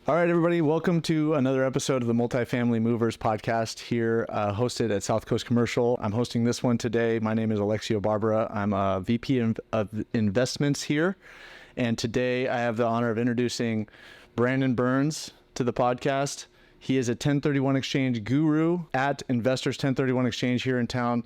All right, everybody, welcome to another episode of the Multifamily Movers podcast here, hosted at South Coast Commercial. I'm hosting this one today. My name is Alexio Barbara. I'm a VP of Investments here. And today I have the honor of introducing Brandon Burns to the podcast. He is a 1031 exchange guru at Investors 1031 Exchange here in town.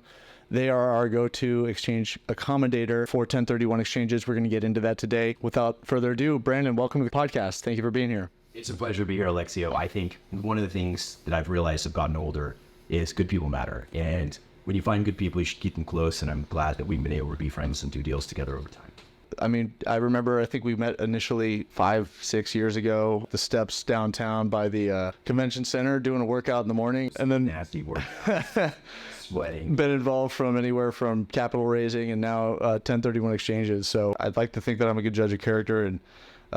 They are our go-to exchange accommodator for 1031 exchanges. We're going to get into that today. Without further ado, Brandon, welcome to the podcast. Thank you for being here. It's a pleasure to be here, Alexio. I think one of the things that I've realized as I've gotten older is good people matter. And when you find good people, you should keep them close. And I'm glad that we've been able to be friends and do deals together over time. I mean, I remember, I think we met initially 5-6 years ago, the steps downtown by the convention center, doing a workout in the morning. And then Nasty work. Sweating. Been involved from anywhere from capital raising and now 1031 exchanges. So I'd like to think that I'm a good judge of character, and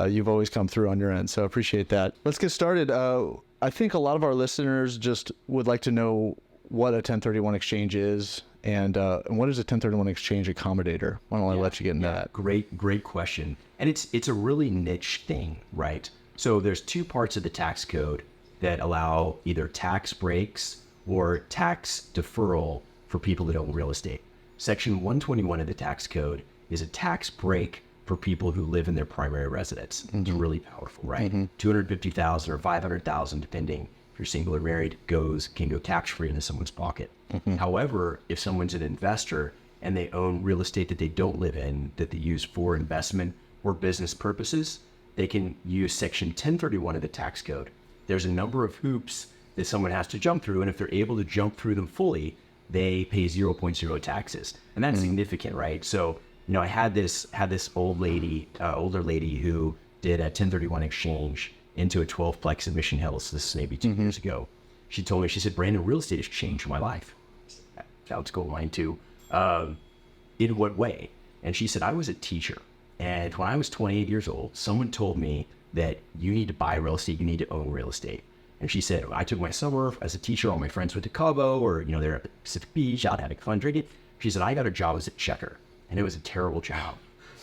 you've always come through on your end. So I appreciate that. Let's get started. I think a lot of our listeners just would like to know what a 1031 exchange is and what is a 1031 exchange accommodator? Why don't I let you get into that? Great question. And it's a really niche thing, right? So there's two parts of the tax code that allow either tax breaks or tax deferral for people that own real estate. Section 121 of the tax code is a tax break for people who live in their primary residence. Mm-hmm. It's really powerful, right? Mm-hmm. $250,000 or $500,000, depending if you're single or married, can go tax-free into someone's pocket. Mm-hmm. However, if someone's an investor and they own real estate that they don't live in, that they use for investment or business purposes, they can use Section 1031 of the tax code. There's a number of hoops that someone has to jump through, and if they're able to jump through them fully, they pay 0.0 taxes. And that's significant, right? So, you know, I had this older lady who did a 1031 exchange into a 12-plex in Mission Hills. This is maybe 2 years ago. She told me, she said, Brandon, real estate has changed my life. Sounds cool, mine too. In what way? And she said, I was a teacher. And when I was 28 years old, someone told me that you need to buy real estate, you need to own real estate. And she said, I took my summer as a teacher, all my friends went to Cabo, or, you know, they're at Pacific Beach, out having fun drinking. She said, I got a job as a checker. And it was a terrible job,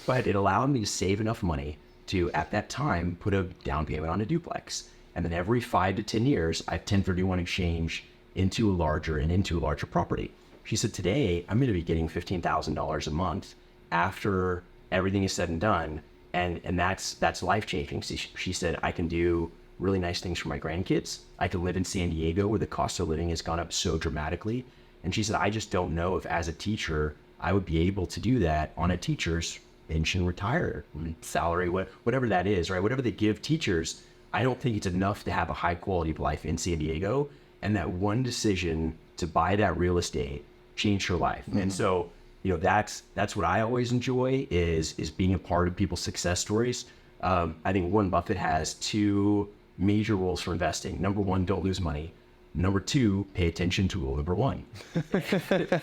but it allowed me to save enough money to, at that time, put a down payment on a duplex. And then every 5 to 10 years, I 1031 exchange into a larger property. She said, today, I'm going to be getting $15,000 a month after everything is said and done. And that's life-changing. She said, I can do really nice things for my grandkids. I can live in San Diego where the cost of living has gone up so dramatically. And she said, I just don't know if as a teacher, I would be able to do that on a teacher's pension, retire salary, whatever that is, right? Whatever they give teachers, I don't think it's enough to have a high quality of life in San Diego. And that one decision to buy that real estate changed her life. Mm-hmm. And so, you know, that's what I always enjoy is being a part of people's success stories. I think Warren Buffett has two major rules for investing. Number one, don't lose money. Number two, pay attention to rule number one.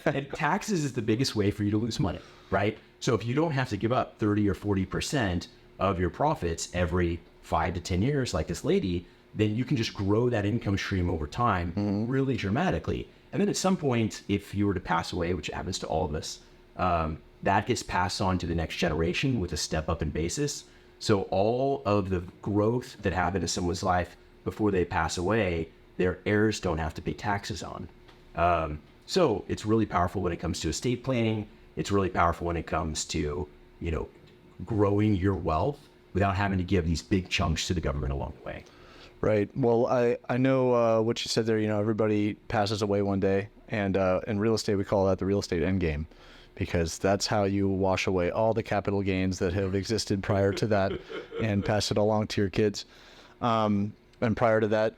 And taxes is the biggest way for you to lose money, right? So if you don't have to give up 30 or 40% of your profits every 5 to 10 years like this lady, then you can just grow that income stream over time really dramatically. And then at some point, if you were to pass away, which happens to all of us, that gets passed on to the next generation with a step up in basis. So all of the growth that happened in someone's life before they pass away, their heirs don't have to pay taxes on. So it's really powerful when it comes to estate planning. It's really powerful when it comes to, you know, growing your wealth without having to give these big chunks to the government along the way. Right. Well, I know what you said there. You know, everybody passes away one day, and in real estate, we call that the real estate end game, because that's how you wash away all the capital gains that have existed prior to that and pass it along to your kids. And prior to that,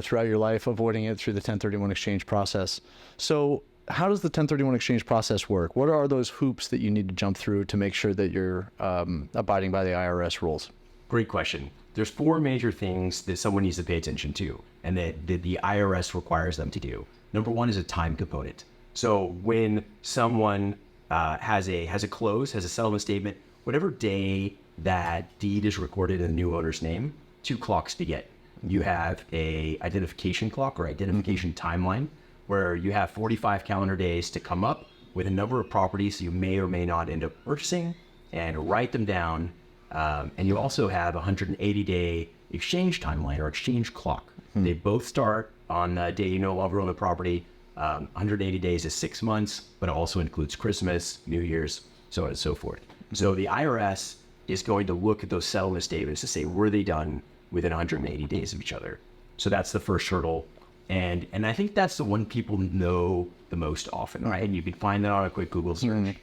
throughout your life, avoiding it through the 1031 exchange process. So how does the 1031 exchange process work? What are those hoops that you need to jump through to make sure that you're abiding by the IRS rules? Great question. There's 4 major things that someone needs to pay attention to and that the IRS requires them to do. Number 1 is a time component. So when someone has a close, has a settlement statement, whatever day that deed is recorded in the new owner's name, 2 clocks begin. You have a identification clock or identification timeline where you have 45 calendar days to come up with a number of properties you may or may not end up purchasing and write them down. And you also have a 180-day exchange timeline or exchange clock. They both start on the day you no longer own the property. 180 days is 6 months, but it also includes Christmas, New Year's, so on and so forth. So the IRS is going to look at those settlement statements to say, were they done within 180 days of each other? So that's the first hurdle. And I think that's the one people know the most often, right? And you can find that on a quick Google search.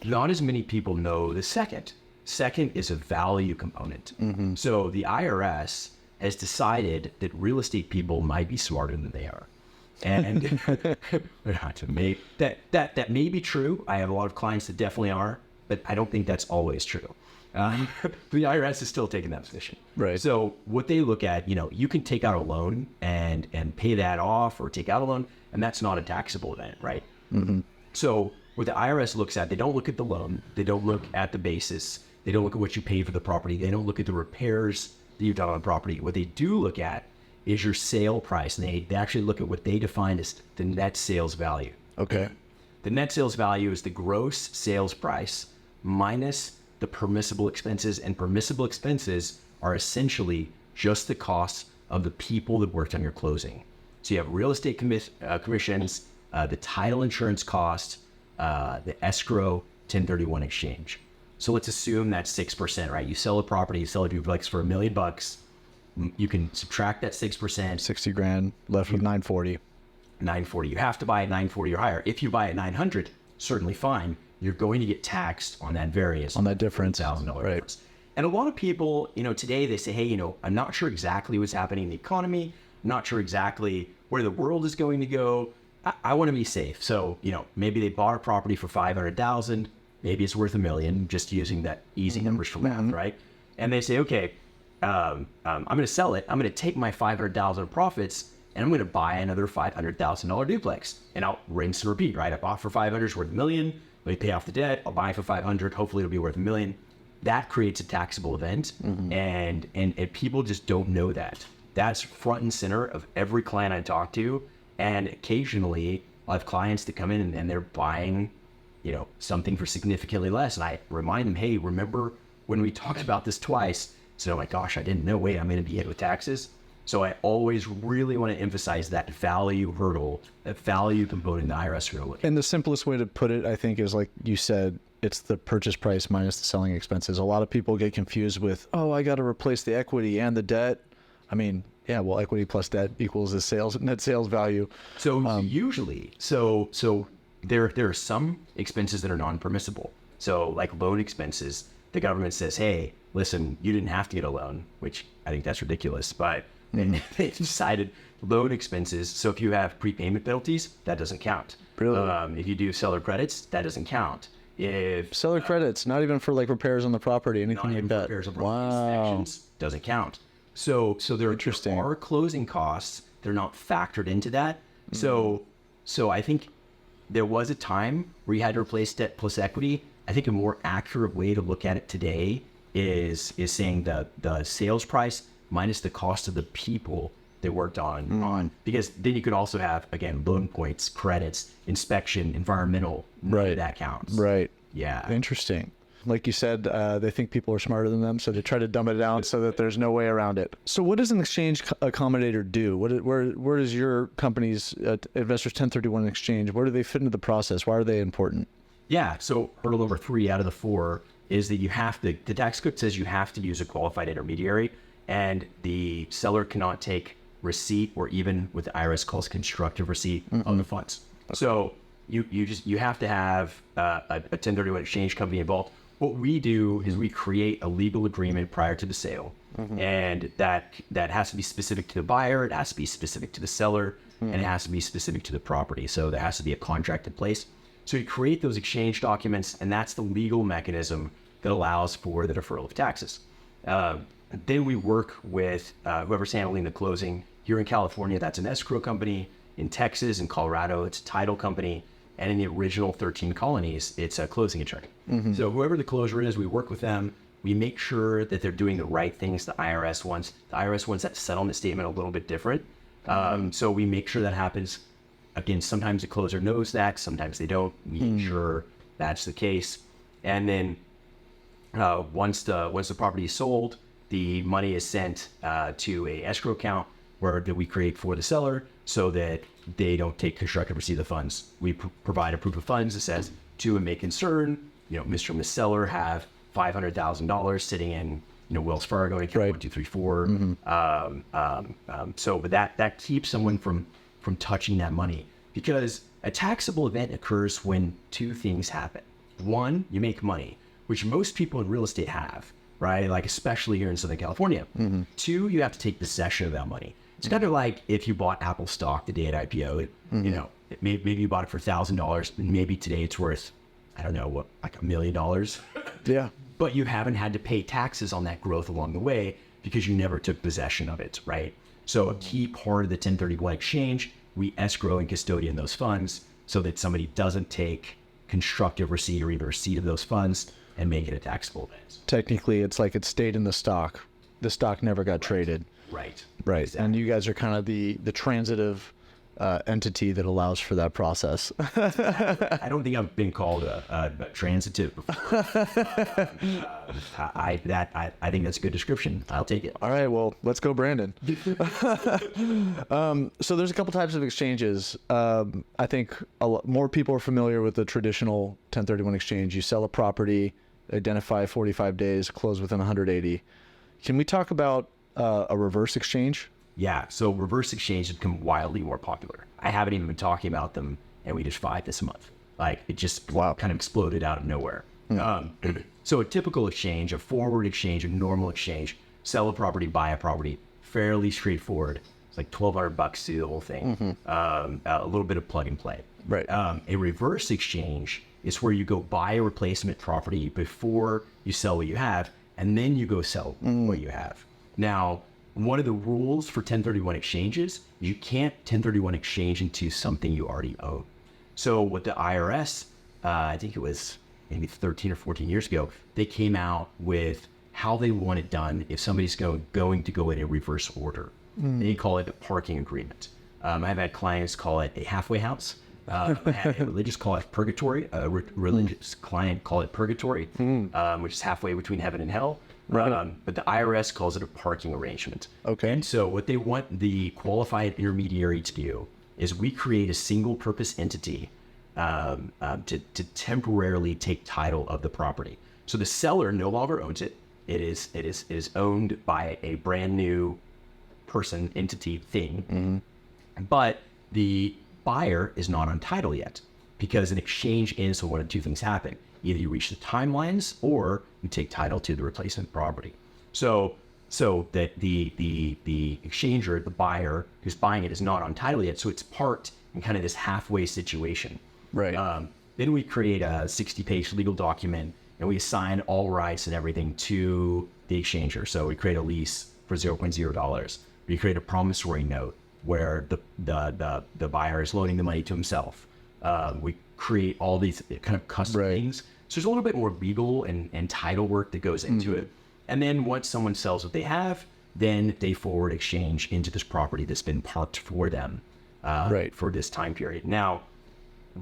Not as many people know the second. Second is a value component. So the IRS has decided that real estate people might be smarter than they are. And that may be true. I have a lot of clients that definitely are, but I don't think that's always true. The IRS is still taking that position. Right. So what they look at, you can take out a loan and pay that off, or take out a loan, and that's not a taxable event, right? So what the IRS looks at, they don't look at the loan, they don't look at the basis, they don't look at what you paid for the property, they don't look at the repairs that you've done on the property. What they do look at is your sale price, and they actually look at what they define as the net sales value. Okay. The net sales value is the gross sales price minus the permissible expenses, and permissible expenses are essentially just the costs of the people that worked on your closing. So you have real estate commissions, the title insurance cost, the escrow, 1031 exchange. So let's assume that's 6%, right? You sell a property, you sell a duplex for $1 million. You can subtract that 6%. 60 grand left with 940. 940. You have to buy at 940 or higher. If you buy at 900, certainly fine. You're going to get taxed on that variance. On that difference. $1,000 Right. difference. And a lot of people, today they say, hey, I'm not sure exactly what's happening in the economy. I'm not sure exactly where the world is going to go. I want to be safe. So, maybe they bought a property for $500,000. Maybe it's worth $1 million, just using that easy numbers for math, right? And they say, okay, I'm going to sell it. I'm going to take my $500,000 profits, and I'm going to buy another $500,000 duplex. And I'll rinse and repeat, right? I bought for $500, it's worth $1 million. Let me pay off the debt. I'll buy for $500. Hopefully it'll be worth $1 million. That creates a taxable event. And people just don't know that. That's front and center of every client I talk to. And occasionally I have clients that come in and they're buying, something for significantly less. And I remind them, hey, remember when we talked about this twice? So, oh my gosh, I didn't know. Wait, I'm going to be hit with taxes. So I always really want to emphasize that value hurdle, that value component the IRS are going to look at. And the simplest way to put it, I think, is like you said, it's the purchase price minus the selling expenses. A lot of people get confused with, I got to replace the equity and the debt. I mean, yeah, well, equity plus debt equals the net sales value. So usually, there are some expenses that are non-permissible. So like loan expenses, the government says, hey, listen, you didn't have to get a loan, which I think that's ridiculous, but they decided loan expenses. So if you have prepayment penalties, that doesn't count. Really? If you do seller credits, that doesn't count. If seller credits, not even for like repairs on the property, anything like that. Repairs on property, inspections, doesn't count. So there are closing costs. They're not factored into that. So I think there was a time where you had to replace debt plus equity. I think a more accurate way to look at it today is saying the sales price minus the cost of the people they worked on, because then you could also have, again, loan points, credits, inspection, environmental, right? That counts. Right. Yeah. Interesting. Like you said, they think people are smarter than them, so they try to dumb it down so that there's no way around it. So what does an exchange accommodator do? Where does your company's Investors 1031 Exchange, where do they fit into the process? Why are they important? Yeah, so hurdle number 3 out of the 4 is that the tax code says you have to use a qualified intermediary, and the seller cannot take receipt, or even what the IRS calls constructive receipt, of the funds. Okay. So you have to have a 1031 exchange company involved. What we do is we create a legal agreement prior to the sale, and that has to be specific to the buyer, it has to be specific to the seller, and it has to be specific to the property. So there has to be a contract in place. So you create those exchange documents, and that's the legal mechanism that allows for the deferral of taxes. Then we work with whoever's handling the closing. Here in California, that's an escrow company. In Texas and Colorado, it's a title company. And in the original 13 colonies, it's a closing attorney. So whoever the closer is, we work with them. We make sure that they're doing the right things the IRS wants. The IRS wants that settlement statement a little bit different. So we make sure that happens. Again, sometimes the closer knows that, sometimes they don't. We make sure that's the case. And then once the property is sold, the money is sent to a escrow account that we create for the seller so that they don't take constructive receipt of the funds. We provide a proof of funds that says, to a may concern, Mr. and Ms. Seller have $500,000 sitting in, Wells Fargo account 1, 2, 3, 4. But that keeps someone from touching that money, because a taxable event occurs when two things happen. One, you make money, which most people in real estate have, right? Like, especially here in Southern California. Two, you have to take possession of that money. It's kind of like if you bought Apple stock the day it IPO'd, maybe you bought it for $1,000, and maybe today it's worth, I don't know, what, like $1 million. Yeah. But you haven't had to pay taxes on that growth along the way because you never took possession of it, right? So a key part of the 1031 exchange, we escrow and custodian those funds so that somebody doesn't take constructive receipt or either receipt of those funds and make it a taxable event. Technically, it's like it stayed in the stock. The stock never got traded. Right. Right. Exactly. And you guys are kind of the transitive entity that allows for that process. I don't think I've been called a transitive before. I think that's a good description. I'll take it. All right. Well, let's go, Brandon. So there's a couple types of exchanges. I think more people are familiar with the traditional 1031 exchange. You sell a property, identify 45 days, close within 180. Can we talk about a reverse exchange? Yeah, so reverse exchange has become wildly more popular. I haven't even been talking about them, and we did 5 this month. Like, it just kind of exploded out of nowhere. So a typical exchange, a forward exchange, a normal exchange, sell a property, buy a property, fairly straightforward. It's like $1,200 to do the whole thing. A little bit of plug and play. Right. A reverse exchange is where you go buy a replacement property before you sell what you have, and then you go sell what you have. Now, one of the rules for 1031 exchanges, you can't 1031 exchange into something you already own. So what the IRS, I think it was maybe 13 or 14 years ago, they came out with how they want it done if somebody's going to go in a reverse order. They call it a parking agreement. I've had clients call it a halfway house. I had a religious call it purgatory. A religious client call it purgatory, which is halfway between heaven and hell. Right. But the IRS calls it a parking arrangement. Okay. And so what they want the qualified intermediary to do is we create a single purpose entity to temporarily take title of the property. So the seller no longer owns it. It is owned by a brand new person, entity, thing. But the buyer is not on title yet, because an exchange ends when one of two things happen. Either you reach the timelines or you take title to the replacement property. So that the exchanger, the buyer who's buying it, is not on title yet. So it's parked in kind of this halfway situation. Right. Then we create a 60-page legal document and we assign all rights and everything to the exchanger. So we create a lease for $0.0. We create a promissory note where the buyer is loaning the money to himself. We create all these kind of custom things. So there's a little bit more legal and title work that goes into it. And then once someone sells what they have, then they forward exchange into this property that's been parked for them for this time period. Now,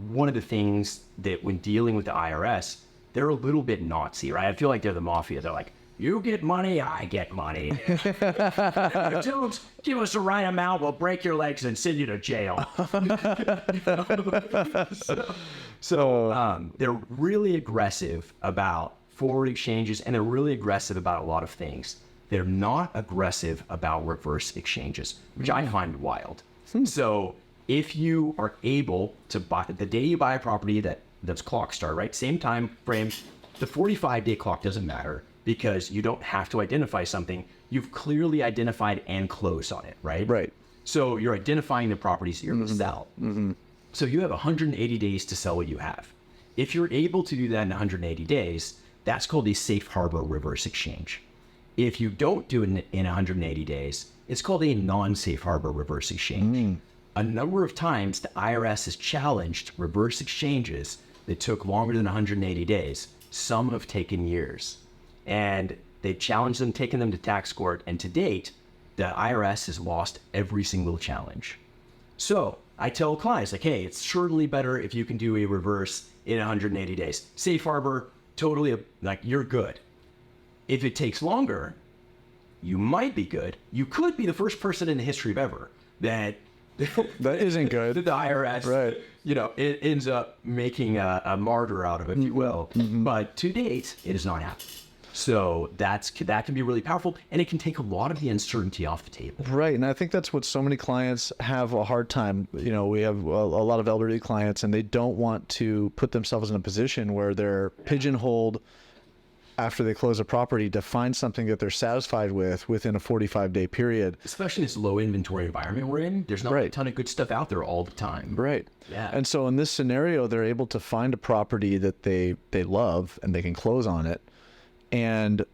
one of the things that when dealing with the IRS, they're a little bit Nazi, right? I feel like they're the mafia. They're like, you get money, I get money. Don't give us the right amount, we'll break your legs and send you to jail. So they're really aggressive about forward exchanges, and they're really aggressive about a lot of things. They're not aggressive about reverse exchanges, which I find wild. So if you are able to buy, the day you buy a property that's clock start, right? Same time frame, the 45-day clock doesn't matter, because you don't have to identify something. You've clearly identified and closed on it, right? Right. So you're identifying the properties that you're going to sell. So you have 180 days to sell what you have. If you're able to do that in 180 days, that's called a safe harbor reverse exchange. If you don't do it in 180 days, it's called a non-safe harbor reverse exchange. A number of times, the IRS has challenged reverse exchanges that took longer than 180 days. Some have taken years. And they've challenged them, taken them to tax court, and to date, the IRS has lost every single challenge. So I tell clients, like, hey, it's certainly better if you can do a reverse in 180 days. Safe harbor, totally, like, you're good. If it takes longer, you might be good. You could be the first person in the history of ever that isn't good. The IRS, right? It ends up making a martyr out of it, if you will. But to date, it has not happened. So that can be really powerful, and it can take a lot of the uncertainty off the table. Right, and I think that's what so many clients have a hard time. We have a lot of elderly clients, and they don't want to put themselves in a position where they're pigeonholed after they close a property to find something that they're satisfied with within a 45-day period. Especially in this low inventory environment we're in, there's not a ton of good stuff out there all the time. Right. Yeah. And so in this scenario, they're able to find a property that they love and they can close on it. And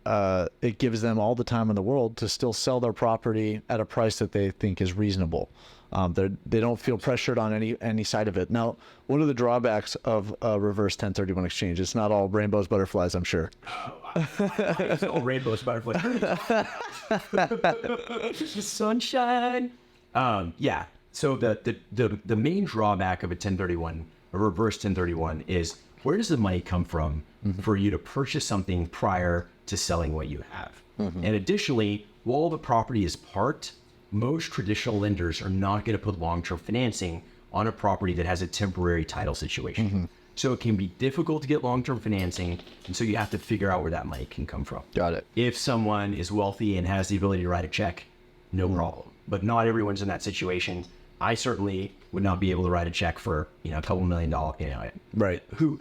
it gives them all the time in the world to still sell their property at a price that they think is reasonable. They don't feel pressured on any side of it. Now, one of the drawbacks of a reverse 1031 exchange, it's not all rainbows, butterflies, I'm sure. It's all rainbows, butterflies. Sunshine. Yeah. So the main drawback of a 1031, a reverse 1031, is where does the money come from for you to purchase something prior to selling what you have? And additionally, while the property is parked, most traditional lenders are not going to put long-term financing on a property that has a temporary title situation. So it can be difficult to get long-term financing, and so you have to figure out where that money can come from. Got it. If someone is wealthy and has the ability to write a check, no problem. But not everyone's in that situation. I certainly would not be able to write a check for a couple $1 million. Right. Who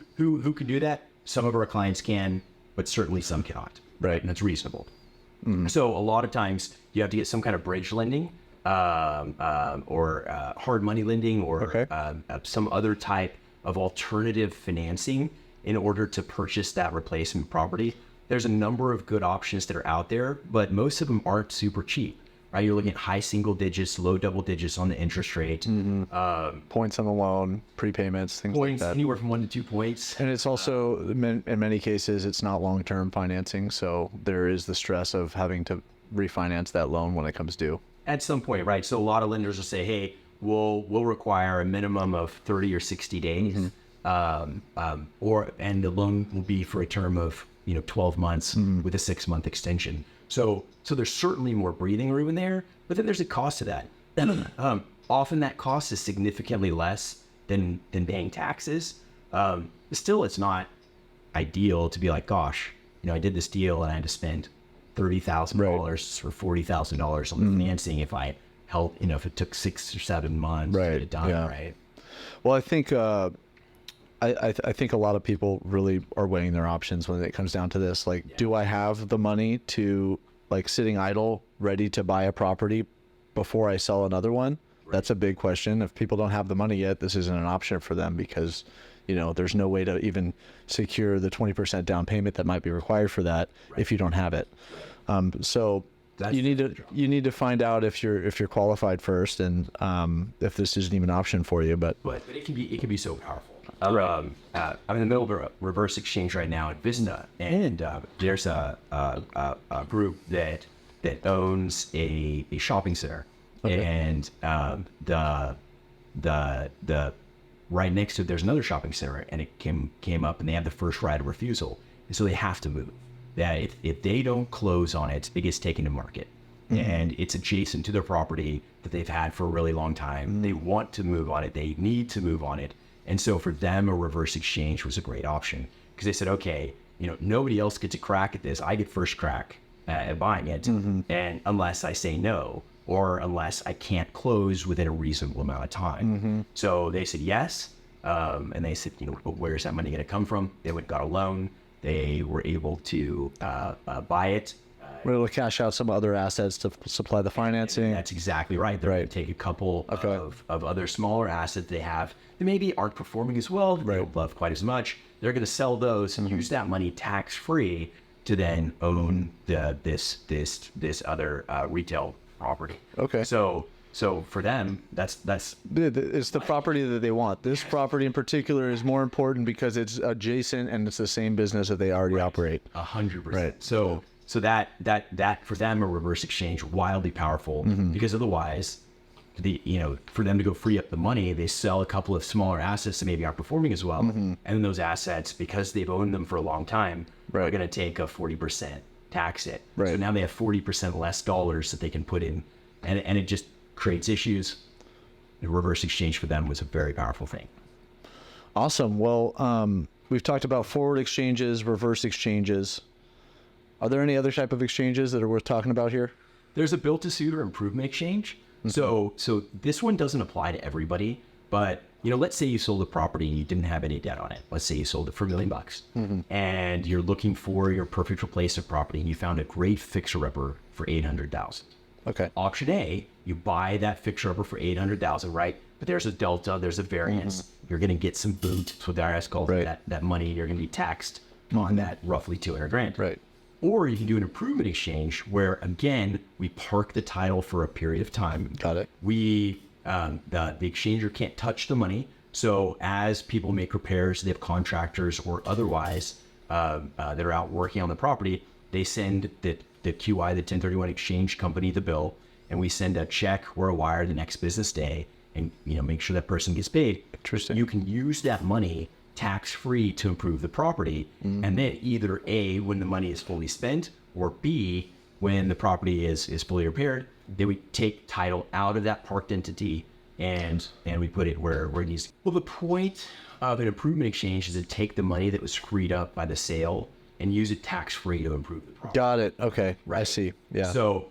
can do that? Some of our clients can, but certainly some cannot. Right. And that's reasonable. So a lot of times you have to get some kind of bridge lending, or hard money lending, or some other type of alternative financing in order to purchase that replacement property. There's a number of good options that are out there, but most of them aren't super cheap. Right, you're looking at high single digits, low double digits on the interest rate. Points on the loan, prepayments, things like that. Anywhere from 1 to 2 points. And it's also, in many cases, it's not long-term financing, so there is the stress of having to refinance that loan when it comes due. At some point, right? So a lot of lenders will say, hey, we'll require a minimum of 30 or 60 days, and the loan will be for a term of 12 months with a 6-month extension. So there's certainly more breathing room in there, but then there's a cost to that. Often that cost is significantly less than paying taxes. Still, it's not ideal to be like, gosh, I did this deal and I had to spend $30,000 or $40,000 on financing if I held, if it took 6 or 7 months to get it done, right? Well, I think I think a lot of people really are weighing their options when it comes down to this. Like, do I have the money to, sitting idle, ready to buy a property before I sell another one? Right. That's a big question. If people don't have the money yet, this isn't an option for them because, there's no way to even secure the 20% down payment that might be required for that if you don't have it. So you need to find out if you're qualified first, and if this isn't even an option for you. But it can be so powerful. I'm in the middle of a reverse exchange right now at Vista, and there's a group that owns a shopping center, and the right next to it, there's another shopping center, and it came up, and they have the first right of refusal, and so they have to move. That if they don't close on it, it gets taken to market, and it's adjacent to their property that they've had for a really long time. They want to move on it. They need to move on it. And so for them, a reverse exchange was a great option because they said, okay, nobody else gets a crack at this. I get first crack at buying it. And unless I say no, or unless I can't close within a reasonable amount of time. So they said yes. And they said, but where's that money going to come from? They went and got a loan. They were able to buy it. We're able to cash out some other assets to supply the financing. That's exactly right. They're going to take a couple of other smaller assets they have that maybe aren't performing as well, they don't love quite as much. They're going to sell those and use that money tax-free to then own this other retail property. Okay. So for them, that's it's the property that they want. This property in particular is more important because it's adjacent and it's the same business that they already operate. 100%. Right. So that for them, a reverse exchange, wildly powerful because otherwise, for them to go free up the money, they sell a couple of smaller assets that maybe aren't performing as well, and then those assets, because they've owned them for a long time, are going to take a 40% tax it. Right. So now they have 40% less dollars that they can put in, and it just creates issues. The reverse exchange for them was a very powerful thing. Awesome. Well, we've talked about forward exchanges, reverse exchanges. Are there any other type of exchanges that are worth talking about here? There's a built-to-suit or improvement exchange. So this one doesn't apply to everybody, but let's say you sold a property and you didn't have any debt on it. Let's say you sold it for $1 million, and you're looking for your perfect replacement property, and you found a great fixer-upper for $800,000. Okay. Option A, you buy that fixer-upper for $800,000, right? But there's a delta, there's a variance. You're going to get some boot. That's what the IRS calls that money. You're going to be taxed on that roughly $200,000. Right. Or you can do an improvement exchange where, again, we park the title for a period of time. Got it. We, the exchanger can't touch the money. So as people make repairs, they have contractors or otherwise that are out working on the property, they send the QI, the 1031 exchange company, the bill, and we send a check or a wire the next business day and make sure that person gets paid. Interesting. You can use that money tax-free to improve the property, and then either A, when the money is fully spent, or B, when the property is fully repaired, then we take title out of that parked entity and we put it where it needs. Well, the point of an improvement exchange is to take the money that was freed up by the sale and use it tax-free to improve the property. Got it. Okay. Right. I see. Yeah. So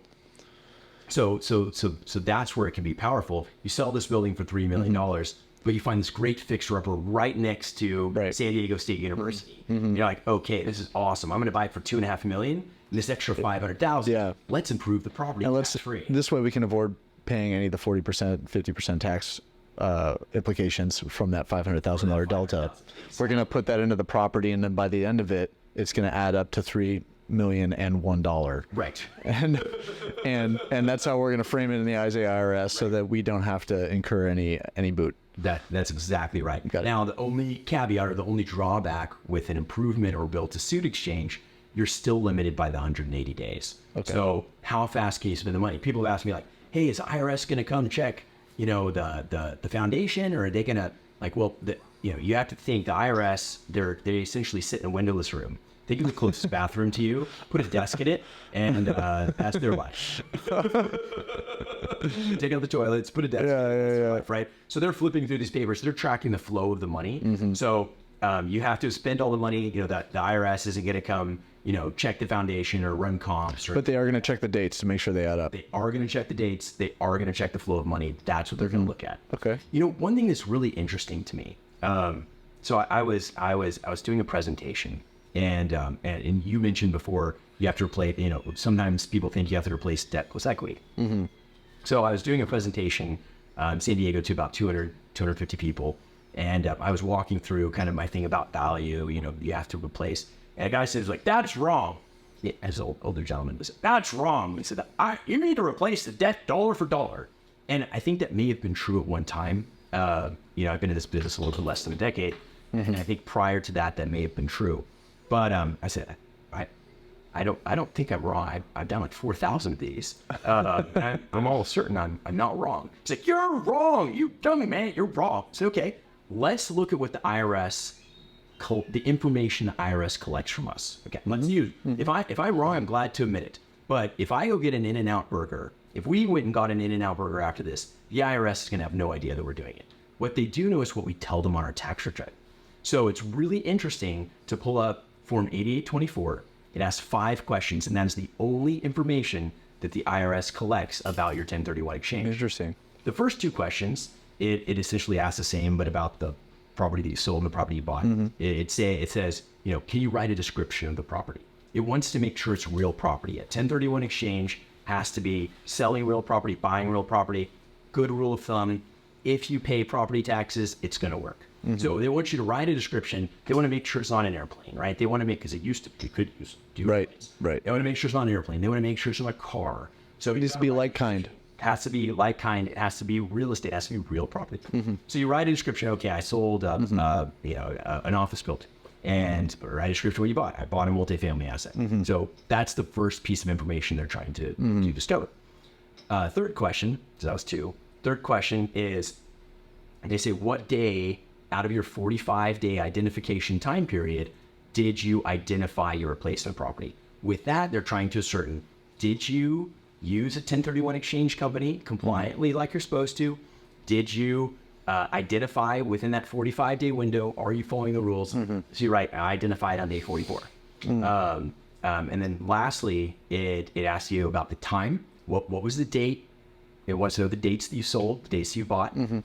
that's where it can be powerful. You sell this building for $3 million, but you find this great fixer-upper right next to San Diego State University. You're like, okay, this is awesome. I'm going to buy it for $2.5 million, and this extra $500,000. Yeah. Let's improve the property tax-free. This way we can avoid paying any of the 40%, 50% tax implications from that $500,000 delta. We're going to put that into the property, and then by the end of it, it's going to add up to $3,000,001. Right. And that's how we're going to frame it in the eyes of the IRS, so that we don't have to incur any boot. That's exactly right. Got it. Now, the only caveat or the only drawback with an improvement or built-to-suit exchange, you're still limited by the 180 days. Okay. So how fast can you spend the money? People have asked me like, hey, is IRS going to come check, the foundation, or are they going to you have to think the IRS, they essentially sit in a windowless room. They can the closest bathroom to you, put a desk in it, and that's their life. Take out the toilets, put a desk in it, life, right? So they're flipping through these papers. They're tracking the flow of the money. So you have to spend all the money, that the IRS isn't going to come, check the foundation or run comps. But they are going to check the dates to make sure they add up. They are going to check the dates. They are going to check the flow of money. That's what they're going to look at. Okay. One thing that's really interesting to me. So I was doing a presentation. And you mentioned before you have to replace, sometimes people think you have to replace debt plus equity. So I was doing a presentation in San Diego to about 250 people. And I was walking through kind of my thing about value, you have to replace. And a guy says like, that's wrong. Yeah, as an older gentleman was, that's wrong. He said, you need to replace the debt dollar for dollar. And I think that may have been true at one time. I've been in this business a little bit less than a decade. And I think prior to that may have been true. But I said, I don't think I'm wrong. I've done like 4,000 of these. I'm almost certain I'm not wrong. He's like, you're wrong. You dummy, man. You're wrong. So, okay, let's look at what the IRS, the information the IRS collects from us. Okay, let's use. If I'm wrong, I'm glad to admit it. But if I go get an In-N-Out burger, if we went and got an In-N-Out burger after this, the IRS is going to have no idea that we're doing it. What they do know is what we tell them on our tax return. So it's really interesting to pull up Form 8824. It asks 5 questions, and that is the only information that the IRS collects about your 1031 exchange. Interesting. The first 2 questions, it essentially asks the same, but about the property that you sold and the property you bought. It says, can you write a description of the property? It wants to make sure it's real property. A 1031 exchange has to be selling real property, buying real property. Good rule of thumb, if you pay property taxes, it's going to work. So they want you to write a description. They want to make sure it's on an airplane, right? They want to make, because it used to, you could do Right. They want to make sure it's on an airplane. They want to make sure it's on a car. So It needs to be like kind. It has to be like kind. It has to be real estate. It has to be real property. So you write a description. Okay, I sold an office building, and write a description of what you bought. I bought a multifamily asset. So that's the first piece of information they're trying to bestow. Third question, so that was 2. Third question is, they say, what day out of your 45-day identification time period did you identify your replacement property? with that, they're trying to ascertain, did you use a 1031 exchange company compliantly like you're supposed to? Did you identify within that 45-day window, are you following the rules? So you're right, I identified on day 44. And then lastly, it asks you about the time. What was the date? It wants to know the dates that you sold, the dates you bought. And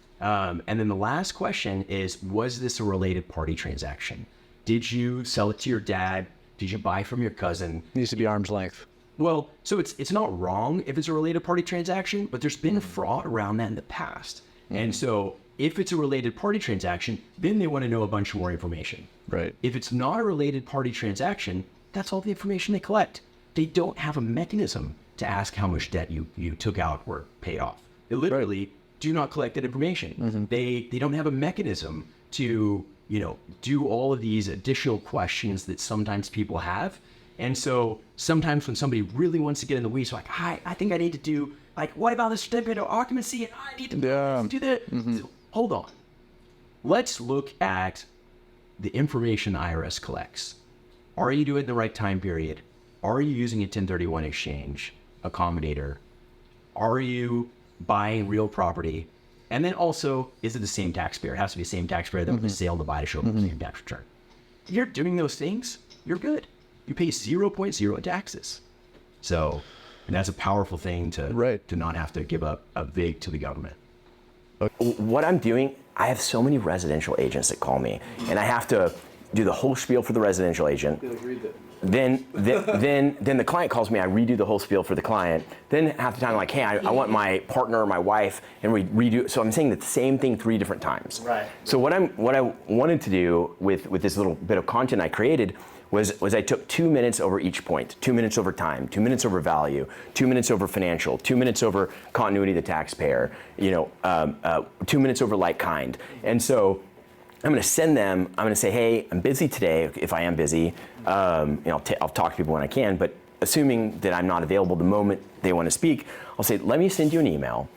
then the last question is, was this a related party transaction? Did you sell it to your dad? Did you buy from your cousin? Needs to be arm's length. Well, so it's not wrong if it's a related party transaction, but there's been fraud around that in the past. And so if it's a related party transaction, then they want to know a bunch more information. Right. If it's not a related party transaction, that's all the information they collect. They don't have a mechanism to ask how much debt you took out or paid off. They literally do not collect that information. They don't have a mechanism to, do all of these additional questions that sometimes people have. And so sometimes when somebody really wants to get in the weeds, like, I think I need to do, like, what about the certificate of occupancy? And I need to do that. So, hold on. Let's look at the information the IRS collects. Are you doing it in the right time period? Are you using a 1031 exchange accommodator? Are you buying real property? And then also, is it the same taxpayer? It has to be the same taxpayer that was sale to buy to show up the same tax return. If you're doing those things, you're good. You pay 0.0 in taxes. So, and that's a powerful thing to not have to give up a vig to the government. What I'm doing, I have so many residential agents that call me, and I have to do the whole spiel for the residential agent. Then the client calls me, I redo the whole spiel for the client. Then half the time I'm like, hey, I want my partner or my wife, and we redo. So I'm saying the same thing 3 different times. Right. So what I wanted to do with this little bit of content I created was I took 2 minutes over each point, 2 minutes over time, 2 minutes over value, 2 minutes over financial, 2 minutes over continuity of the taxpayer, 2 minutes over like kind. And so I'm going to send them, I'm going to say, hey, I'm busy today, if I am busy. I'll talk to people when I can, but assuming that I'm not available the moment they want to speak, I'll say, let me send you an email.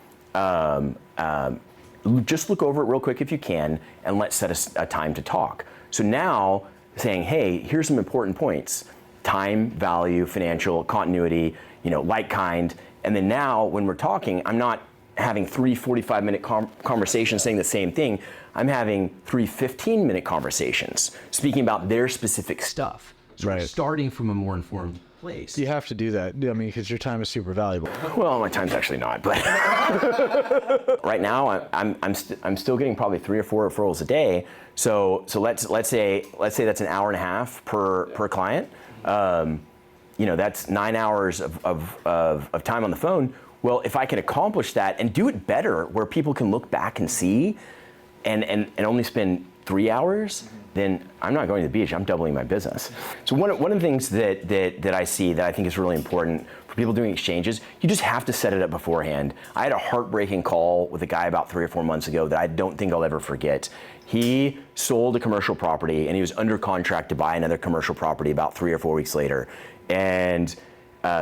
Just look over it real quick if you can, and let's set a time to talk. So now, saying, hey, here's some important points: time, value, financial, continuity, like kind. And then now when we're talking, I'm not having 3 45-minute conversations saying the same thing. I'm having 3 15-minute conversations speaking about their specific stuff. So we're starting from a more informed place. You have to do that. I mean, because your time is super valuable. Well, my time's actually not, but right now I'm still getting probably 3 or 4 referrals a day. So let's say that's an hour and a half per client. That's 9 hours of time on the phone. Well, if I can accomplish that and do it better, where people can look back and see, and only spend 3 hours, then I'm not going to the beach. I'm doubling my business. So one of the things that I see that I think is really important for people doing exchanges, you just have to set it up beforehand. I had a heartbreaking call with a guy about 3 or 4 months ago that I don't think I'll ever forget. He sold a commercial property and he was under contract to buy another commercial property about 3 or 4 weeks later. And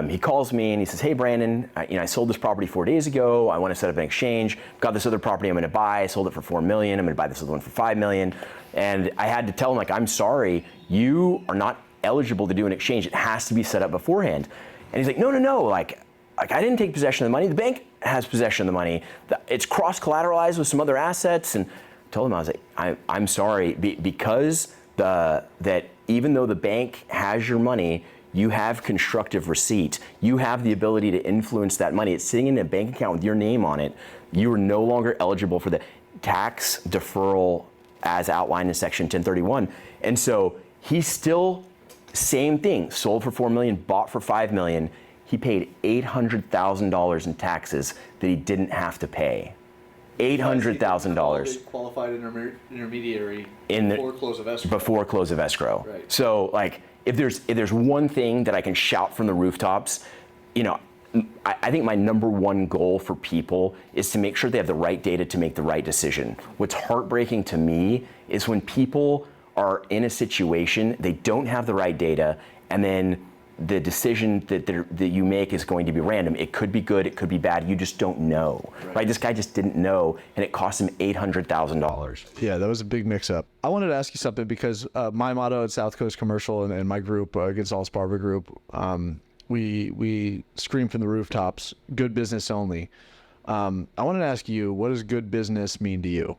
he calls me and he says, hey, Brandon, I sold this property 4 days ago. I want to set up an exchange. Got this other property I'm going to buy. I sold it for $4 million. I'm going to buy this other one for $5 million. And I had to tell him, I'm sorry, you are not eligible to do an exchange. It has to be set up beforehand. And he's like, no. Like I didn't take possession of the money. The bank has possession of the money. It's cross-collateralized with some other assets. And I told him, I was like, I'm sorry, because that even though the bank has your money, you have constructive receipt. You have the ability to influence that money. It's sitting in a bank account with your name on it. You are no longer eligible for the tax deferral as outlined in Section 1031. And so he's still, same thing, sold for $4 million, bought for $5 million. He paid $800,000 in taxes that he didn't have to pay. $800,000. Qualified intermediary before close of escrow. Before close of escrow. Right. So if there's one thing that I can shout from the rooftops, I think my number one goal for people is to make sure they have the right data to make the right decision. What's heartbreaking to me is when people are in a situation, they don't have the right data, and then the decision that you make is going to be random. It could be good, it could be bad. You just don't know, right? This guy just didn't know, and it cost him $800,000. Yeah, that was a big mix-up. I wanted to ask you something because my motto at South Coast Commercial and my group, Gonzalez Barber Group, we scream from the rooftops, good business only. I wanted to ask you, what does good business mean to you?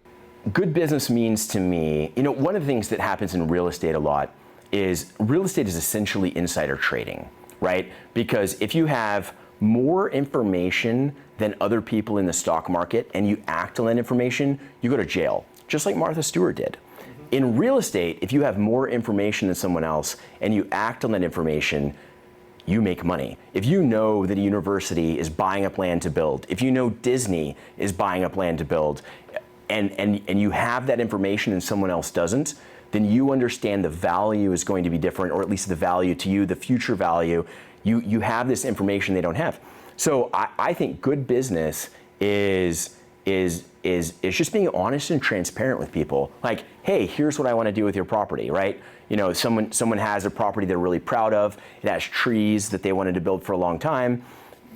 Good business means to me, one of the things that happens in real estate a lot is real estate is essentially insider trading, right? Because if you have more information than other people in the stock market and you act on that information, you go to jail, just like Martha Stewart did. In real estate, if you have more information than someone else and you act on that information, you make money. If you know that a university is buying up land to build, if you know Disney is buying up land to build, and you have that information and someone else doesn't, then you understand the value is going to be different, or at least the value to you, the future value. You have this information they don't have. So I think good business is just being honest and transparent with people. Like, hey, here's what I want to do with your property, right? Someone has a property they're really proud of. It has trees that they wanted to build for a long time.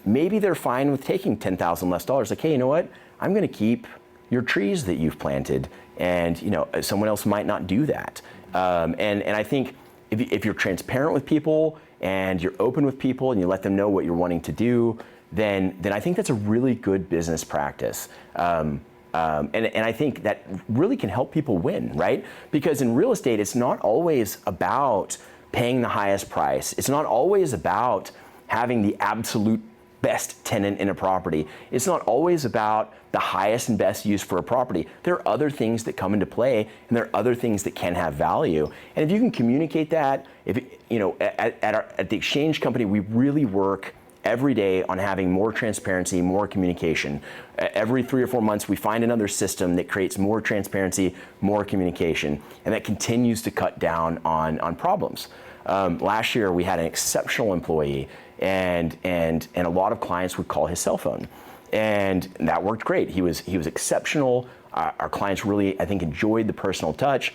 Maybe they're fine with taking $10,000 less. Like, hey, you know what? I'm going to keep your trees that you've planted, and someone else might not do that. And I think if you're transparent with people and you're open with people and you let them know what you're wanting to do, then I think that's a really good business practice. And I think that really can help people win, right? Because in real estate, it's not always about paying the highest price. It's not always about having the absolute best tenant in a property. It's not always about the highest and best use for a property. There are other things that come into play, and there are other things that can have value. And if you can communicate that, at the Exchange Company, we really work every day on having more transparency, more communication. Every 3 or 4 months, we find another system that creates more transparency, more communication, and that continues to cut down on problems. Last year, we had an exceptional employee, and a lot of clients would call his cell phone, and that worked great. He was exceptional. Our clients really, I think, enjoyed the personal touch,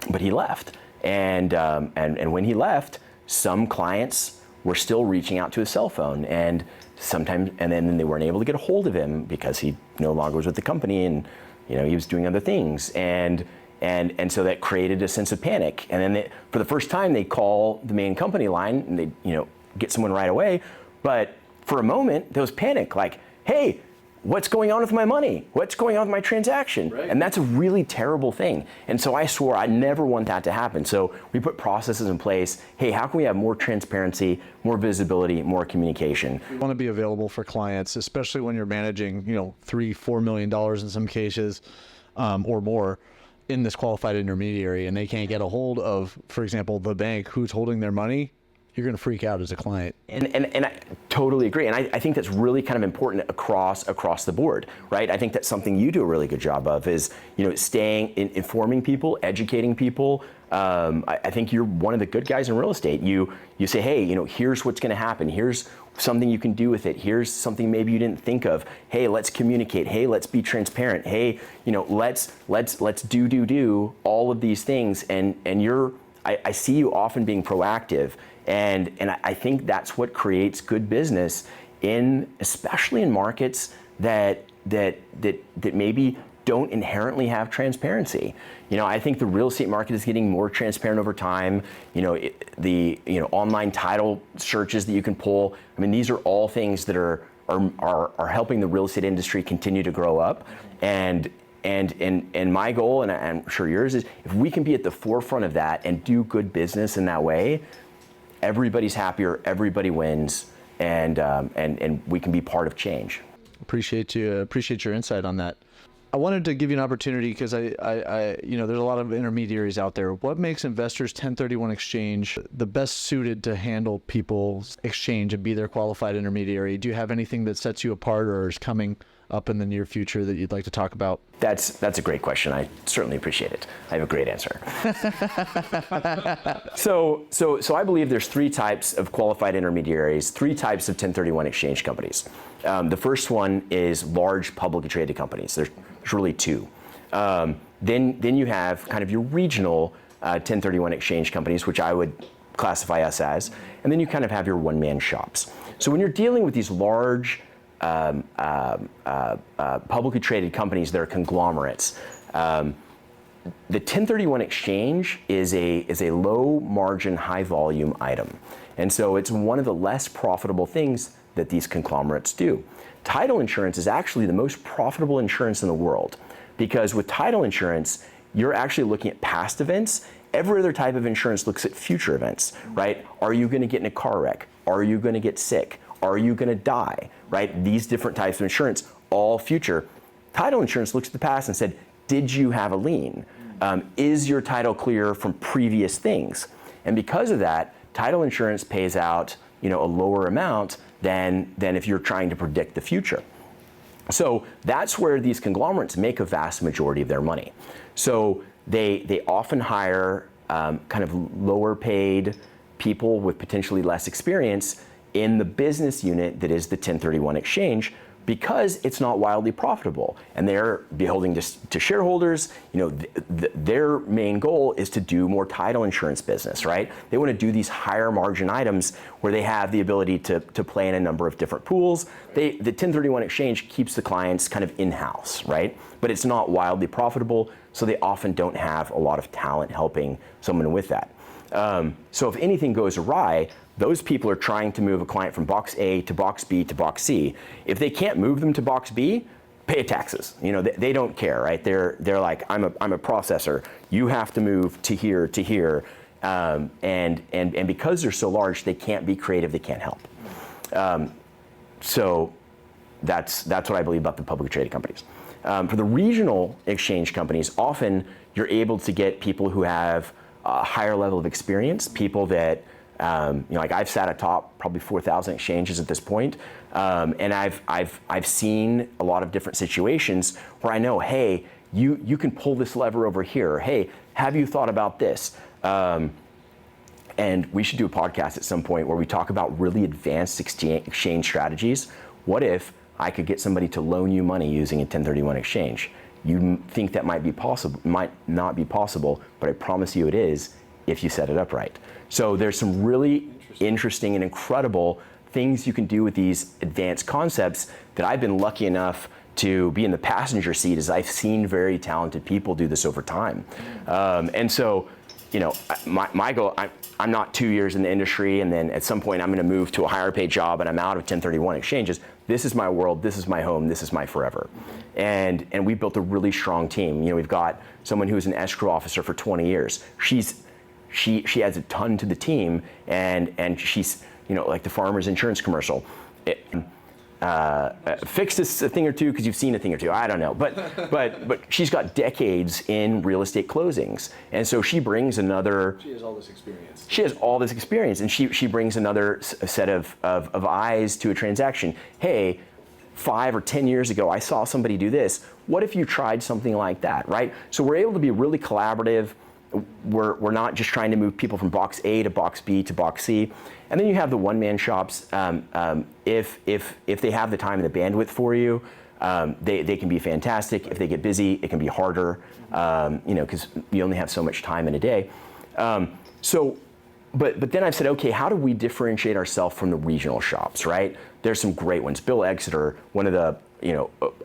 but he left, and when he left, some clients were still reaching out to his cell phone, and then they weren't able to get a hold of him because he no longer was with the company, and he was doing other things, and so that created a sense of panic. And then for the first time, they call the main company line and they get someone right away. But for a moment, there was panic, like, hey, what's going on with my money? What's going on with my transaction? Right. And that's a really terrible thing. And so I swore I never want that to happen. So we put processes in place. Hey, how can we have more transparency, more visibility, more communication? We want to be available for clients, especially when you're managing, $3-4 million in some cases, or more, in this qualified intermediary, and they can't get a hold of, for example, the bank who's holding their money. You're going to freak out as a client. And I totally agree. And I think that's really kind of important across the board, right? I think that's something you do a really good job of is, informing people, educating people. I think you're one of the good guys in real estate. You say, hey, here's what's going to happen. Here's something you can do with it. Here's something maybe you didn't think of. Hey, let's communicate. Hey, let's be transparent. Hey, let's do all of these things. And I see you often being proactive. And I think that's what creates good business especially in markets that maybe don't inherently have transparency. I think the real estate market is getting more transparent over time. The online title searches that you can pull. I mean, these are all things that are helping the real estate industry continue to grow up. And my goal, and I'm sure yours, is if we can be at the forefront of that and do good business in that way, everybody's happier, everybody wins, and we can be part of change. Appreciate your insight on that. I wanted to give you an opportunity because I there's a lot of intermediaries out there. What makes investors 1031 exchange the best suited to handle people's exchange and be their qualified intermediary? Do you have anything that sets you apart or is coming up in the near future that you'd like to talk about? That's a great question. I certainly appreciate it. I have a great answer. So I believe there's 3 types of qualified intermediaries, 3 types of 1031 exchange companies. The first one is large publicly traded companies. There's really 2. Then you have kind of your regional 1031 exchange companies, which I would classify us as. And then you kind of have your one-man shops. So when you're dealing with these large publicly traded companies that are conglomerates, the 1031 exchange is a low margin, high volume item. And so it's one of the less profitable things that these conglomerates do. Title insurance is actually the most profitable insurance in the world, because with title insurance, you're actually looking at past events. Every other type of insurance looks at future events, right? Are you going to get in a car wreck? Are you going to get sick? Are you going to die, right? These different types of insurance, all future. Title insurance looks at the past and said, did you have a lien? Is your title clear from previous things? And because of that, title insurance pays out, a lower amount than if you're trying to predict the future. So that's where these conglomerates make a vast majority of their money. So they often hire kind of lower paid people with potentially less experience in the business unit that is the 1031 exchange, because it's not wildly profitable, and they're beholden to shareholders. Their main goal is to do more title insurance business, right? They want to do these higher margin items where they have the ability to play in a number of different pools. The 1031 exchange keeps the clients kind of in-house, right? But it's not wildly profitable, so they often don't have a lot of talent helping someone with that. So if anything goes awry, those people are trying to move a client from box A to box B to box C. If they can't move them to box B, pay taxes. They don't care, right? They're like, I'm a processor. You have to move to here to here, and because they're so large, they can't be creative. They can't help. So that's what I believe about the publicly traded companies. For the regional exchange companies, often you're able to get people who have a higher level of experience, people that like I've sat atop probably 4,000 exchanges at this point, and I've seen a lot of different situations where I know, hey, you can pull this lever over here. Hey, have you thought about this? And we should do a podcast at some point where we talk about really advanced exchange strategies. What if I could get somebody to loan you money using a 1031 exchange? You think that might not be possible, but I promise you it is if you set it up right. So there's some really interesting and incredible things you can do with these advanced concepts that I've been lucky enough to be in the passenger seat as I've seen very talented people do this over time. And so, my goal, I'm not 2 years in the industry and then at some point I'm going to move to a higher paid job and I'm out of 1031 exchanges. This is my world, this is my home, this is my forever. And we built a really strong team. We've got someone who's an escrow officer for 20 years. She adds a ton to the team, and she's, like the Farmers Insurance commercial. Fix this a thing or two because you've seen a thing or two. I don't know, but she's got decades in real estate closings, and so she brings another. She has all this experience. She has all this experience, and she brings another set of eyes to a transaction. Hey, 5 or 10 years ago, I saw somebody do this. What if you tried something like that, right? So we're able to be really collaborative. We're not just trying to move people from box A to box B to box C. And then you have the one-man shops. If they have the time and the bandwidth for you, they can be fantastic. If they get busy, it can be harder, because you only have so much time in a day. But then I've said, okay, how do we differentiate ourselves from the regional shops, right? There's some great ones. Bill Exeter, one of the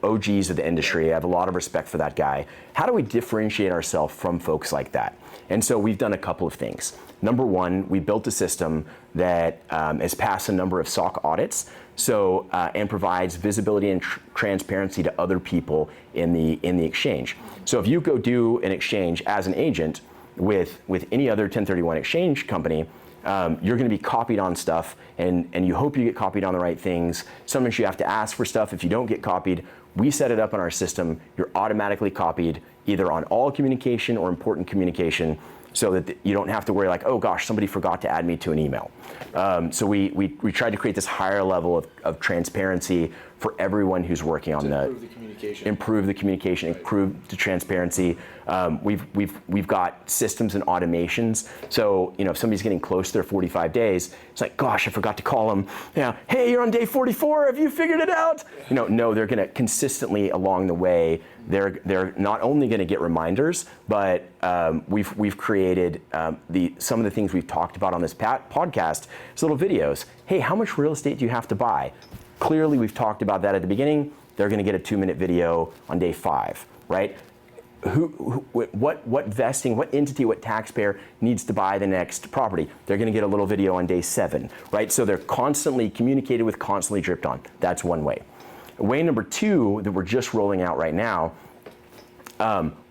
OGs of the industry. I have a lot of respect for that guy. How do we differentiate ourselves from folks like that? And so we've done a couple of things. Number one, we built a system that has passed a number of SOC audits, and provides visibility and transparency to other people in the exchange. So if you go do an exchange as an agent with any other 1031 exchange company, you're going to be copied on stuff, and you hope you get copied on the right things. Sometimes you have to ask for stuff. If you don't get copied, we set it up in our system. You're automatically copied either on all communication or important communication, so that you don't have to worry like, oh gosh, somebody forgot to add me to an email. So we tried to create this higher level of transparency for everyone who's working on improve the communication. improve the communication, improve the transparency. We've got systems and automations. So, if somebody's getting close to their 45 days, it's like, gosh, I forgot to call them. Yeah, hey, you're on day 44. Have you figured it out? No, they're going to consistently along the way. They're not only going to get reminders, but we've created some of the things we've talked about on this podcast. It's little videos. Hey, how much real estate do you have to buy? Clearly, we've talked about that at the beginning. They're going to get a 2-minute video on day 5, right? What vesting, what entity, what taxpayer needs to buy the next property? They're going to get a little video on day 7, right? So they're constantly communicated with, constantly dripped on. That's one way. Way number 2 that we're just rolling out right now,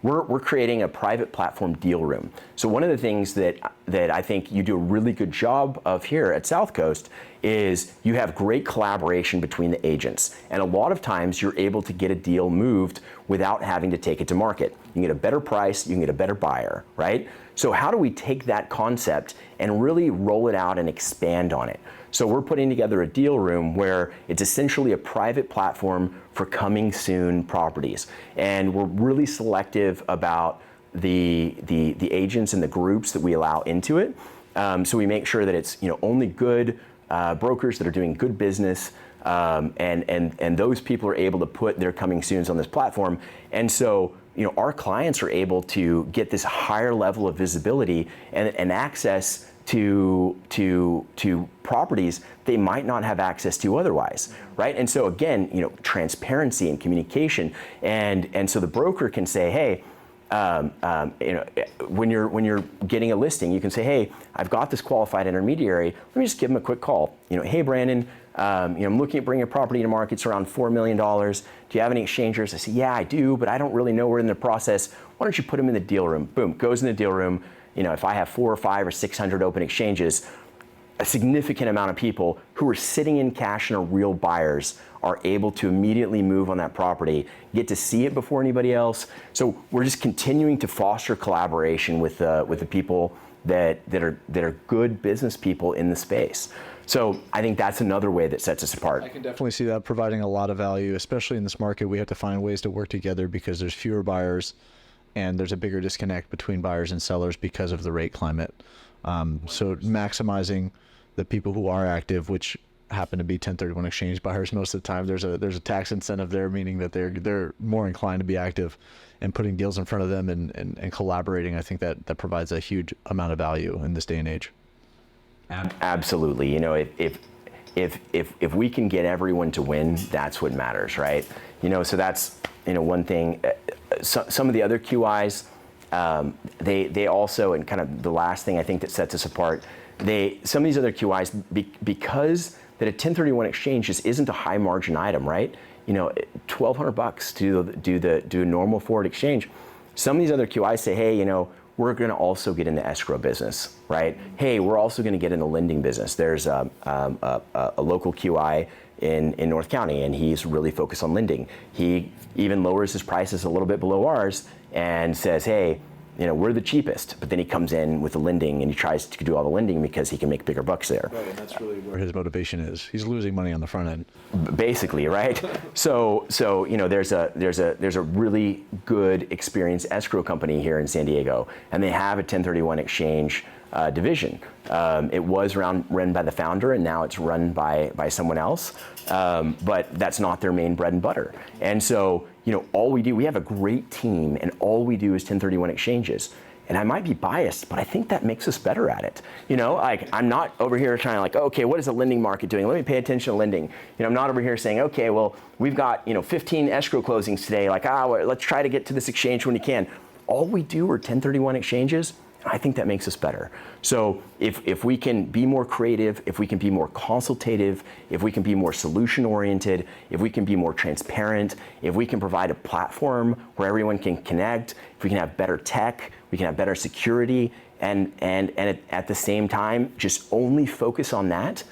we're creating a private platform deal room. So one of the things that I think you do a really good job of here at South Coast is you have great collaboration between the agents. And a lot of times you're able to get a deal moved without having to take it to market. You can get a better price, you can get a better buyer, right? So how do we take that concept and really roll it out and expand on it? So we're putting together a deal room where it's essentially a private platform for coming soon properties. And we're really selective about the agents and the groups that we allow into it. So we make sure that it's only good brokers that are doing good business, and those people are able to put their coming soons on this platform. And so our clients are able to get this higher level of visibility and access to properties they might not have access to otherwise, right? And so again, transparency and communication, and so the broker can say, hey, when you're getting a listing, you can say, hey, I've got this qualified intermediary. Let me just give them a quick call. Hey, Brandon, I'm looking at bringing a property to market. It's around $4 million. Do you have any exchangers? I say, yeah, I do, but I don't really know we're in the process. Why don't you put them in the deal room? Boom, goes in the deal room. If I have 400 or 500 or 600 open exchanges, a significant amount of people who are sitting in cash and are real buyers are able to immediately move on that property, get to see it before anybody else. So we're just continuing to foster collaboration with the people that are good business people in the space. So I think that's another way that sets us apart. I can definitely see that providing a lot of value, especially in this market. We have to find ways to work together because there's fewer buyers and there's a bigger disconnect between buyers and sellers because of the rate climate. So maximizing the people who are active, which happen to be 1031 exchange buyers most of the time, there's a tax incentive there, meaning that they're more inclined to be active, and putting deals in front of them and collaborating. I think that provides a huge amount of value in this day and age. Absolutely. If we can get everyone to win, that's what matters, right? So that's one thing. Some of the other QIs, they also, and kind of the last thing I think that sets us apart, some of these other QIs, because that a 1031 exchange just isn't a high margin item, right? $1,200 to do a normal forward exchange. Some of these other QIs say, hey, we're going to also get in the escrow business, right? Hey, we're also going to get in the lending business. There's a local QI in North County, and he's really focused on lending. He even lowers his prices a little bit below ours and says, hey, we're the cheapest, but then he comes in with the lending and he tries to do all the lending because he can make bigger bucks there. Right, and that's really where his motivation is. He's losing money on the front end. Basically, right? So there's a really good experienced escrow company here in San Diego, and they have a 1031 exchange division. It was run by the founder, and now it's run by someone else, but that's not their main bread and butter. And so all we have a great team, and all we do is 1031 exchanges. And I might be biased, but I think that makes us better at it. I'm not over here trying okay, what is the lending market doing? Let me pay attention to lending. I'm not over here saying, okay, well, we've got 15 escrow closings today. Let's try to get to this exchange when you can. All we do are 1031 exchanges. I think that makes us better. So if we can be more creative, if we can be more consultative, if we can be more solution oriented, if we can be more transparent, if we can provide a platform where everyone can connect, if we can have better tech, we can have better security, and at the same time just only focus on that,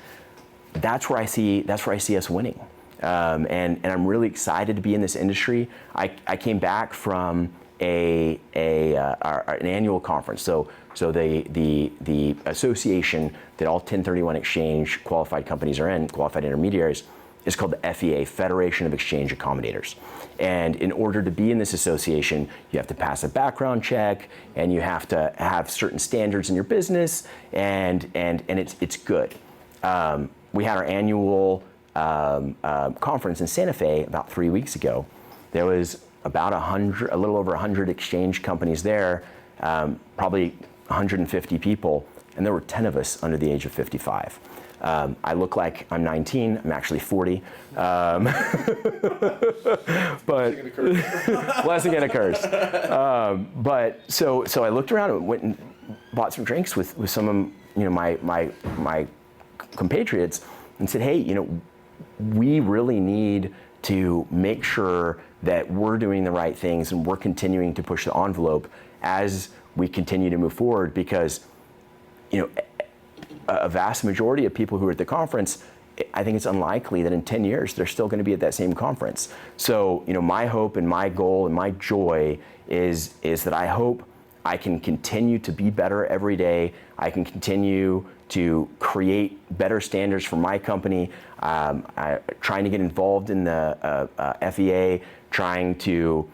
that's where I see us winning. And I'm really excited to be in this industry. I came back from an annual conference. So the association that all 1031 exchange qualified companies are in, qualified intermediaries, is called the FEA, Federation of Exchange Accommodators. And in order to be in this association, you have to pass a background check, and you have to have certain standards in your business, and it's good. We had our annual conference in Santa Fe about 3 weeks ago. There was about a little over 100 exchange companies there, probably 150 people, and there were 10 of us under the age of 55. I look like I'm 19. I'm actually 40. But blessing and a curse. But so I looked around and went and bought some drinks with some of my compatriots and said, hey, we really need to make sure that we're doing the right things and we're continuing to push the envelope as we continue to move forward, because a vast majority of people who are at the conference, I think it's unlikely that in 10 years they're still going to be at that same conference. So, my hope and my goal and my joy is that I hope I can continue to be better every day. I can continue to create better standards for my company. Trying to get involved in the FEA, trying to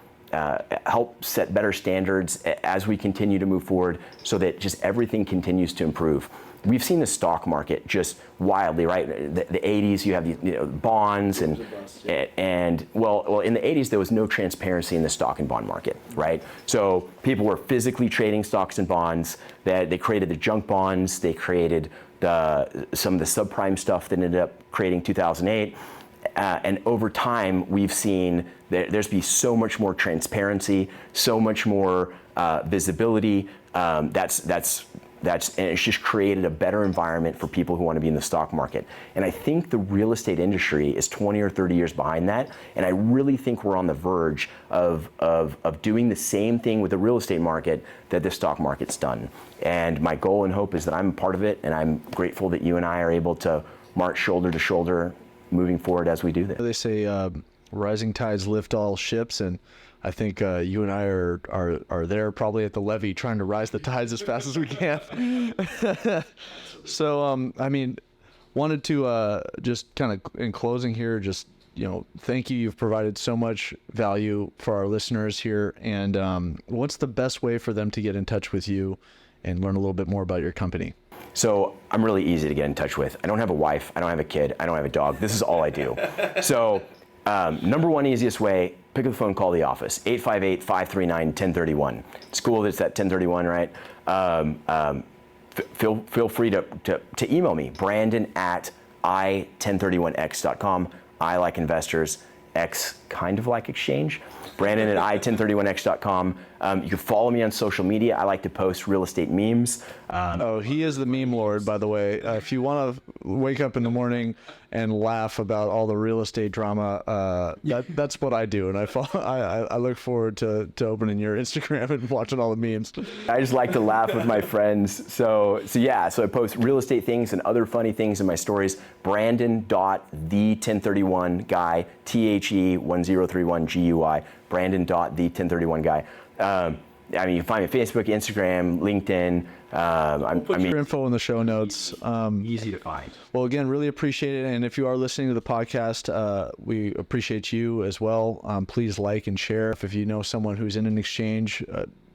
help set better standards as we continue to move forward, so that just everything continues to improve. We've seen the stock market just wildly, right? The 80s, you have these bonds and in the 80s there was no transparency in the stock and bond market, right? So people were physically trading stocks and bonds. They created the junk bonds. They created some of the subprime stuff that ended up creating 2008. And over time, we've seen there's be so much more transparency, so much more visibility. And it's just created a better environment for people who want to be in the stock market. And I think the real estate industry is 20 or 30 years behind that. And I really think we're on the verge of doing the same thing with the real estate market that the stock market's done. And my goal and hope is that I'm a part of it, and I'm grateful that you and I are able to march shoulder to shoulder moving forward as we do this. They say rising tides lift all ships, and I think you and I are there probably at the levee trying to rise the tides as fast as we can. So, wanted to just kind of in closing here, just, thank you. You've provided so much value for our listeners here. And what's the best way for them to get in touch with you and learn a little bit more about your company? So I'm really easy to get in touch with. I don't have a wife. I don't have a kid. I don't have a dog. This is all I do. So number one easiest way, pick up the phone, call the office, 858-539-1031. It's cool that it's that 1031, right? Feel free to email me, Brandon@i1031x.com. I like investors, X kind of like exchange. Brandon at i1031x.com. You can follow me on social media. I like to post real estate memes. He is the meme lord, by the way. If you want to wake up in the morning and laugh about all the real estate drama, that's what I do. And I look forward to opening your Instagram and watching all the memes. I just like to laugh with my friends. So I post real estate things and other funny things in my stories. Brandon.the1031guy, THE1031GUI. Brandon.the1031guy. You can find me on Facebook, Instagram, LinkedIn. Put your info in the show notes. Easy to find. Well, again, really appreciate it. And if you are listening to the podcast, we appreciate you as well. Please like and share. If you know someone who's in an exchange,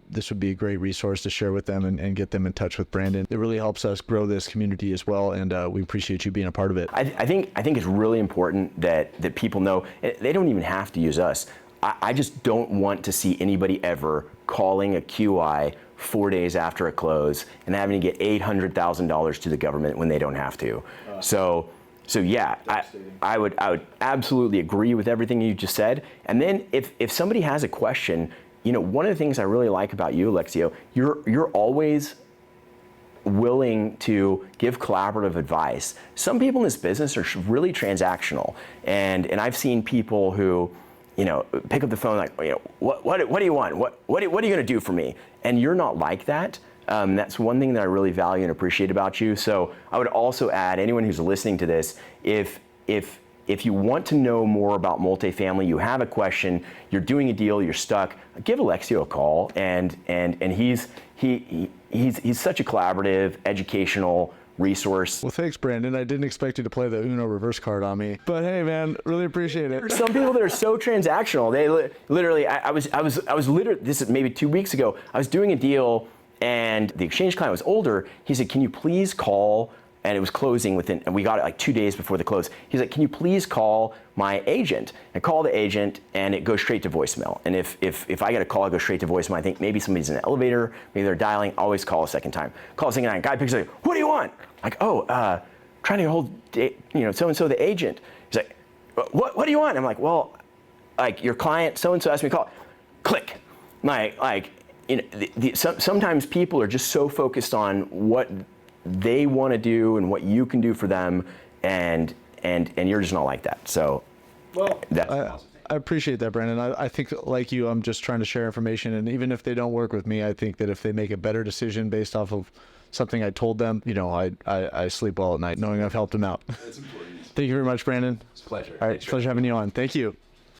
this would be a great resource to share with them and get them in touch with Brandon. It really helps us grow this community as well, and we appreciate you being a part of it. I think it's really important that people know they don't even have to use us. I just don't want to see anybody ever calling a QI 4 days after a close and having to get $800,000 to the government when they don't have to. So yeah, I would absolutely agree with everything you just said. And then if somebody has a question, one of the things I really like about you, Alexio, you're always willing to give collaborative advice. Some people in this business are really transactional, and I've seen people who, pick up the phone like, what do you want? What are you going to do for me? And you're not like that. That's one thing that I really value and appreciate about you. So I would also add, anyone who's listening to this, if you want to know more about multifamily, you have a question, you're doing a deal, you're stuck, give Alexio a call. And he's such a collaborative, educational resource. Well, thanks, Brandon. I didn't expect you to play the Uno reverse card on me, but hey, man, really appreciate it. There's some people that are so transactional. They literally, I was literally, this is maybe 2 weeks ago, I was doing a deal and the exchange client was older. He said, can you please call, and it was closing within, and we got it like 2 days before the close. He's like, can you please call my agent? And call the agent, and it goes straight to voicemail. And if I get a call, I go straight to voicemail. I think maybe somebody's in an elevator, maybe they're dialing, always call a second time. Call a second time, guy picks up, what do you want? Like, trying to hold, so-and-so the agent. He's like, what do you want? I'm like, well, like your client, so-and-so asked me to call. Click. Sometimes people are just so focused on what they want to do and what you can do for them, and you're just not like that. So, well, I appreciate that, Brandon. I think, like you, I'm just trying to share information, and even if they don't work with me, I think that if they make a better decision based off of something I told them, I sleep well at night knowing I've helped them out. That's important. Thank you very much, Brandon. It's a pleasure. All right, pleasure having you on. Thank you.